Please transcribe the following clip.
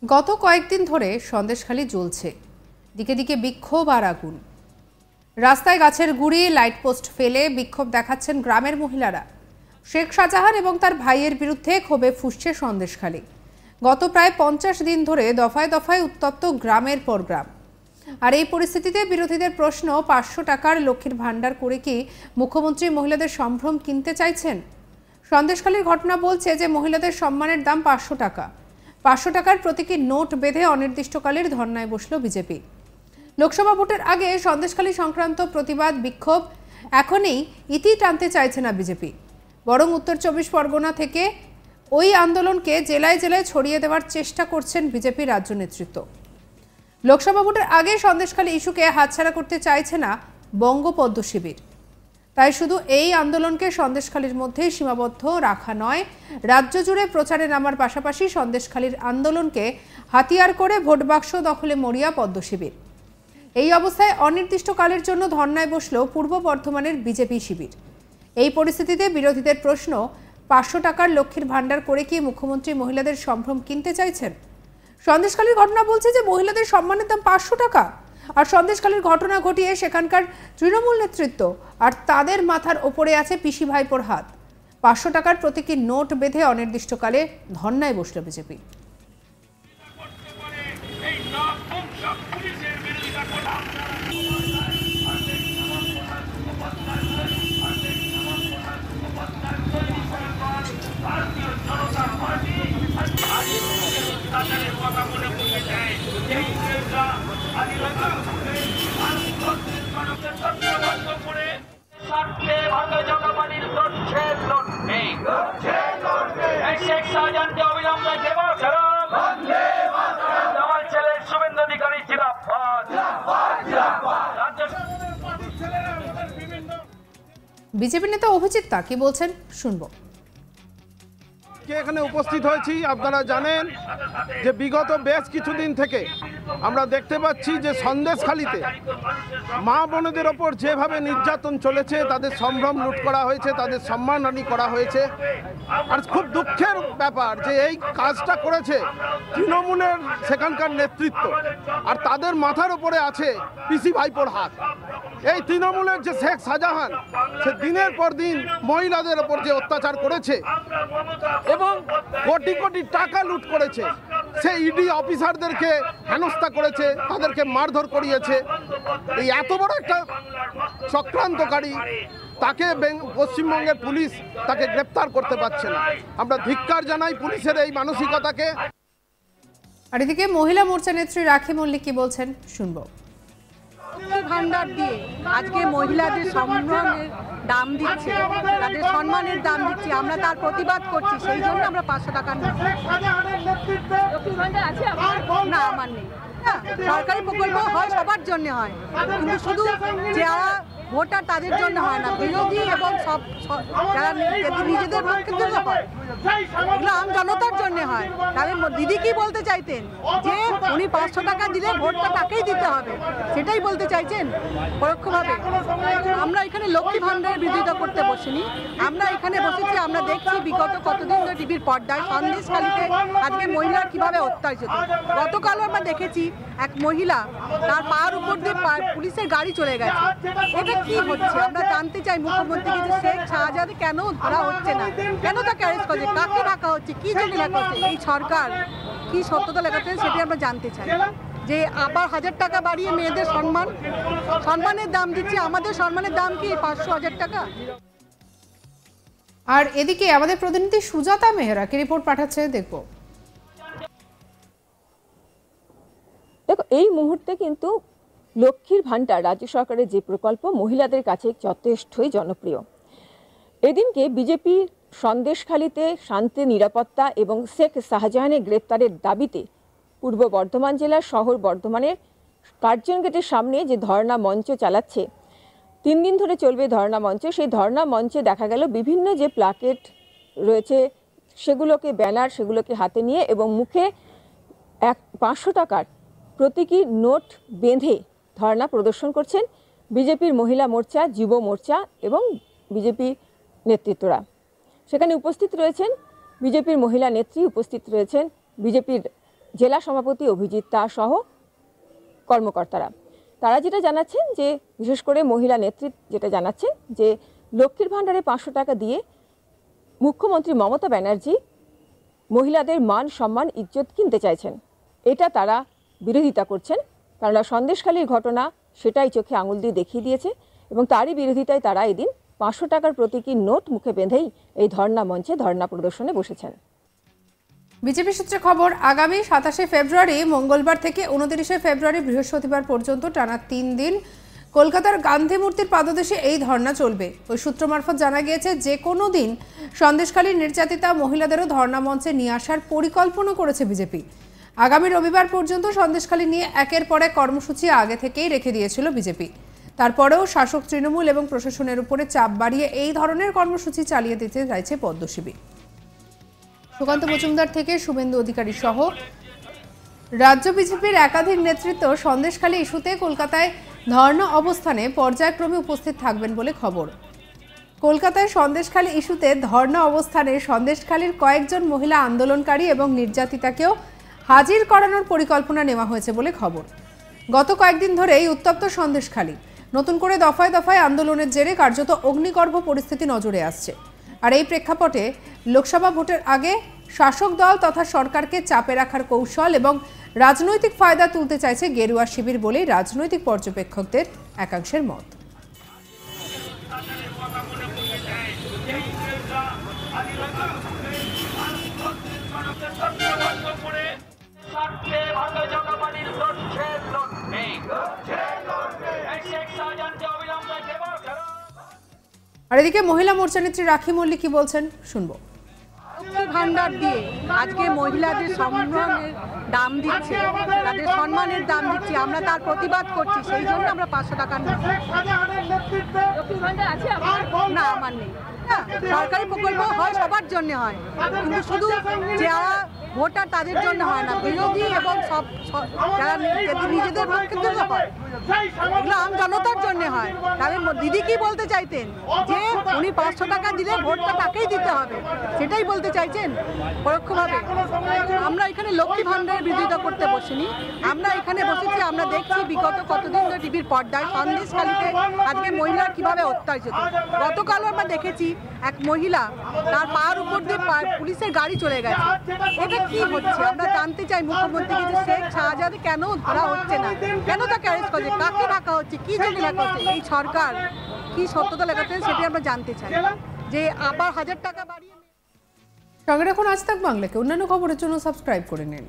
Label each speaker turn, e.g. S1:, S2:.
S1: গত কয়েকদিন ধরে সন্দেশখালী জ্বলছে, দিকে দিকে বিক্ষোভ আর আগুন। রাস্তায় গাছের গুঁড়ি, লাইট পোস্ট ফেলে বিক্ষোভ দেখাচ্ছেন গ্রামের মহিলারা। শেখ শাহজাহান এবং তার ভাইয়ের বিরুদ্ধে ক্ষোভে ফুঁসছে সন্দেশখালী। গত প্রায় 50 দিন ধরে দফায় দফায় উত্তপ্ত গ্রামের পর গ্রাম। আর এই পরিস্থিতিতে বিরোধীদের প্রশ্ন, 500 টাকার লক্ষ্মীর ভাণ্ডার করে কি মুখ্যমন্ত্রী মহিলাদের সম্ভ্রম কিনতে চাইছেন? সন্দেশখালীর ঘটনা বলছে যে মহিলাদের সম্মানের দাম 500 টাকা। 500 টাকার প্রতীকী নোট বেঁধে অনির্দিষ্টকালের ধর্নায় বসল বিজেপি। লোকসভা ভোটের আগে সন্দেশখালী সংক্রান্ত প্রতিবাদ বিক্ষোভ এখনই ইতি টানতে চাইছে না বিজেপি, বরং উত্তর 24 পরগনা থেকে ওই আন্দোলনকে জেলায় জেলায় ছড়িয়ে দেওয়ার চেষ্টা করছেন বিজেপি রাজ্য নেতৃত্ব। লোকসভা ভোটের আগে সন্দেশখালী ইস্যুকে হাতছাড়া করতে চাইছে না বঙ্গপদ্ম শিবির। তাই শুধু এই আন্দোলনকে সন্দেশখালীর মধ্যেই সীমাবদ্ধ রাখা নয়, রাজ্য জুড়ে প্রচারে নামার পাশাপাশি সন্দেশখালীর আন্দোলনকে হাতিয়ার করে ভোট বাক্স দখলে মরিয়া পদ্ম শিবির। এই অবস্থায় অনির্দিষ্টকালের জন্য ধর্নায় বসল পূর্ব বর্ধমানের বিজেপি শিবির। এই পরিস্থিতিতে বিরোধীদের প্রশ্ন, 500 টাকার লক্ষ্মীর ভাণ্ডার করে কি মুখ্যমন্ত্রী মহিলাদের সম্ভ্রম কিনতে চাইছেন? সন্দেশখালীর ঘটনা বলছে যে মহিলাদের সম্মানের দাম 500 টাকা। আর সন্দেশখালীর ঘটনা ঘটিয়ে সেখানকার তৃণমূল নেতৃত্ব আর তাদের মাথার ওপরে আছে পিসি ভাইপোর হাত। 500 টাকার প্রতীকী নোট বেঁধে অনির্দিষ্টকালে ধর্নায় বসল বিজেপি। বিজেপি নেতা অভিজিৎ তা কি বলছেন শুনবো।
S2: এখানে উপস্থিত হয়েছি, আপনারা জানেন যে বিগত বেশ কিছুদিন থেকে আমরা দেখতে পাচ্ছি যে সন্দেশখালীতে মা বোনদের ওপর যেভাবে নির্যাতন চলেছে, তাদের সম্ভ্রম লুট করা হয়েছে, তাদের সম্মানহানি করা হয়েছে। আর খুব দুঃখের ব্যাপার যে এই কাজটা করেছে তৃণমূলের সেখানকার নেতৃত্ব, আর তাদের মাথার উপরে আছে পিসি ভাইপোর হাত। এই তৃণমূলের যে শেখ শাহজাহান, সে দিনের পর দিন মহিলাদের ওপর যে অত্যাচার করেছে এবং কোটি কোটি টাকা লুট করেছে, সে ইডি অফিসারদেরকে হেনস্থা করেছে, তাদেরকে মারধর করিয়েছে। এই এত বড় একটা চক্রান্তকারী, তাকে পশ্চিমবঙ্গের পুলিশ তাকে গ্রেপ্তার করতে পারছে না। আমরা ধিক্কার জানাই পুলিশের এই মানসিকতাকে।
S1: আর এদিকে মহিলা মোর্চা নেত্রী রাখি মল্লিক কি বলছেন শুনবো।
S3: ভান্ডার দিয়ে আজকে মহিলাদের সম্মানের দাম দিচ্ছে, তাদের সম্মানের দাম দিচ্ছে, আমরা তার প্রতিবাদ করছি। সেই জন্য আমরা 500 টাকা না, আমার নেই। সরকারি প্রকল্প হয় সবার জন্য হয়, কিন্তু শুধু যারা ভোটার তাদের জন্য হয় না, বিরোধী এবং সব যারা নিজেদের পক্ষের জন্য হয়, এগুলো আম জনতার জন্য হয়। তাহলে দিদি কি বলতে চাইতেন যে উনি 500 টাকা দিলে ভোটটা তাকেই দিতে হবে, সেটাই বলতে চাইছেন পরোক্ষভাবে। আমরা এখানে লক্ষ্মী ভাণ্ডারের বিরোধিতা করতে বসিনি, আমরা এখানে বসেছি। আমরা দেখছি বিগত কতদিন ধরে টিভির পর্দায় সন্দেশখালীতে আজকে মহিলার কিভাবে অত্যাচারিত। গতকালও আমরা দেখেছি এক মহিলা, তার পায়ের উপর দিয়ে পুলিশের গাড়ি চলে গেছে। এটা কি হচ্ছে? আমরা জানতে চাই মুখ্যমন্ত্রীকে যে শেখ শাহজাহান কেন ধরা হচ্ছে না, কেন তাকে অ্যারেস্ট করছে, কাকে রাখা হচ্ছে, কি জন্য রাখা হচ্ছে, এই সরকার কি সত্যতা লেখাচ্ছে সেটি আমরা জানতে চাই। যে আবার 1000 টাকা বাড়িয়ে মেয়েদের সম্মানের দাম দিচ্ছে, আমাদের সম্মানের দাম কি 500-1000 টাকা?
S1: আর এদিকে আমাদের প্রতিনিধি সুজাতা মেহরা কি রিপোর্ট পাঠাচ্ছে, দেখবো।
S4: দেখো, এই মুহূর্তে কিন্তু লক্ষ্মীর ভাণ্ডার রাজ্য সরকারের যে প্রকল্প মহিলাদের কাছে যথেষ্টই জনপ্রিয়। এদিনকে বিজেপি সন্দেশখালীতে শান্তি, নিরাপত্তা এবং শেখ শাহজাহানের গ্রেপ্তারের দাবিতে পূর্ব বর্ধমান জেলার শহর বর্ধমানের কার্জন গেটের সামনে যে ধর্ণা মঞ্চ চালাচ্ছে, 3 দিন ধরে চলবে ধর্ণা মঞ্চ। সেই ধর্ণা মঞ্চে দেখা গেল বিভিন্ন যে প্লাকেট রয়েছে সেগুলোকে, ব্যানার, সেগুলোকে হাতে নিয়ে এবং মুখে 500 টাকার প্রতীকী নোট বেঁধে ধর্ণা প্রদর্শন করছেন বিজেপির মহিলা মোর্চা, যুব মোর্চা এবং বিজেপি নেতৃত্বরা। সেখানে উপস্থিত রয়েছেন বিজেপির মহিলা নেত্রী, উপস্থিত রয়েছেন বিজেপির জেলা সভাপতি অভিজিৎ তা সহ কর্মকর্তারা। তারা যেটা জানাচ্ছেন যে বিশেষ করে মহিলা নেতৃত্ব যেটা জানাচ্ছেন যে লক্ষ্মীর ভাণ্ডারে 500 টাকা দিয়ে মুখ্যমন্ত্রী মমতা ব্যানার্জি মহিলাদের মান সম্মান ইজ্জত কিনতে চাইছেন। এটা তারা বিরোধিতা করছেন, কারণ সন্দেশখালীর ঘটনা সেটাই চোখে আঙুল দিয়ে দেখিয়ে দিয়েছে এবং তারই বিরোধিতায় তারা এদিন 500 টাকার প্রতীকী নোট মুখে বেঁধেই এই ধর্ণা মঞ্চে ধর্ণা প্রদর্শনে বসেছেন।
S1: বিজেপি সূত্রে খবর, আগামী 27শে ফেব্রুয়ারি মঙ্গলবার থেকে 29শে ফেব্রুয়ারি বৃহস্পতিবার পর্যন্ত টানা 3 দিন কলকাতার গান্ধী মূর্তির পাদদেশে এই ধর্ণা চলবে। ওই সূত্র মারফত জানা গিয়েছে যে কোনো দিন সন্দেশখালীর নির্যাতিতা মহিলাদেরও ধর্ণা মঞ্চে নিয়ে আসার পরিকল্পনা করেছে বিজেপি। আগামী রবিবার পর্যন্ত সন্দেশখালী নিয়ে একের পর এক কর্মসূচি আগে থেকেই রেখে দিয়েছিল বিজেপি। তারপরেও শাসক তৃণমূল এবং প্রশাসনের উপরে চাপ বাড়িয়ে এই ধরনের কর্মসূচি চালিয়ে দিতে চাইছে পদ্মশিবির। সুকান্ত মজুমদার থেকে শুভেন্দু অধিকারী সহ রাজ্য বিজেপির একাধিক নেতৃত্ব সন্দেশখালী ইস্যুতে কলকাতায় ধর্ণা অবস্থানে পর্যায়ক্রমে উপস্থিত থাকবেন বলে খবর। কলকাতায় সন্দেশখালী ইস্যুতে ধর্ণা অবস্থানে সন্দেশখালীর কয়েকজন মহিলা আন্দোলনকারী এবং নির্যাতিতাকেও হাজির করানোর পরিকল্পনা নেওয়া হয়েছে বলে খবর। গত কয়েকদিন ধরেই উত্তপ্ত সন্দেশখালী, নতুন করে দফায় দফায় আন্দোলনের জেরে কার্যত অগ্নিগর্ভ পরিস্থিতি নজরে আসছে। আর এই প্রেক্ষাপটে লোকসভা ভোটের আগে শাসক দল তথা সরকারকে চাপে রাখার কৌশল এবং রাজনৈতিক ফায়দা তুলতে চাইছে গেরুয়া শিবির বলেই রাজনৈতিক পর্যবেক্ষকদের একাংশের মত। আর এদিকে মহিলা মোর্চা নেত্রী রাখি মল্লিক কি বলছেন শুনবো।
S3: লক্ষ্মী ভান্ডার দিয়ে আজকে মহিলাদের সম্মানের দাম দিচ্ছে, তাদের সম্মানের দাম দিচ্ছে, আমরা তার প্রতিবাদ করছি, সেই জন্য আমরা 500 টাকা নিচ্ছি। না, আমার নেই। সরকারি প্রকল্প হয় সবার জন্য হয়, কিন্তু শুধু যারা ভোটার তাদের জন্য হয় না, বিরোধী এবং সব যারা নিজেদের পক্ষের জন্য হয়, এগুলো আম জনতার জন্য হয়। তাহলে দিদি কি বলতে চাইতেন যে উনি 500 টাকা দিলে ভোটটা তাকেই দিতে হবে, সেটাই বলতে চাইছেন পরোক্ষভাবে। আমরা এখানে লক্ষ্মী ভান্ডারের বিরোধিতা করতে বসিনি, আমরা এখানে বসেছি, আমরা দেখছি বিগত কতদিন ধরে টিভির পর্দায় সন্দেশখালীতে আজকে মহিলারা কিভাবে অত্যাচারিত। গতকালও আমরা দেখেছি এক মহিলা তার পায়ের উপর দিয়ে পুলিশের গাড়ি চলে গেছে। এটা কি হচ্ছে? আমরা জানতে চাই মুখ্যমন্ত্রীকে যে শেখ শাহজাদে কেন ধরা হচ্ছে না, কেন তাকে অ্যারেস্ট করছে, কাকে রাখা হচ্ছে, কি জন্য রাখা হচ্ছে, এই সরকার কি সত্যতা লেখাতে সেটি আমরা জানতে চাই। যে আবার 1000 টাকা বাড়িয়ে।
S1: সঙ্গে রাখুন আজ তাক বাংলাকে। অন্যান্য খবরের জন্য সাবস্ক্রাইব করে নিন।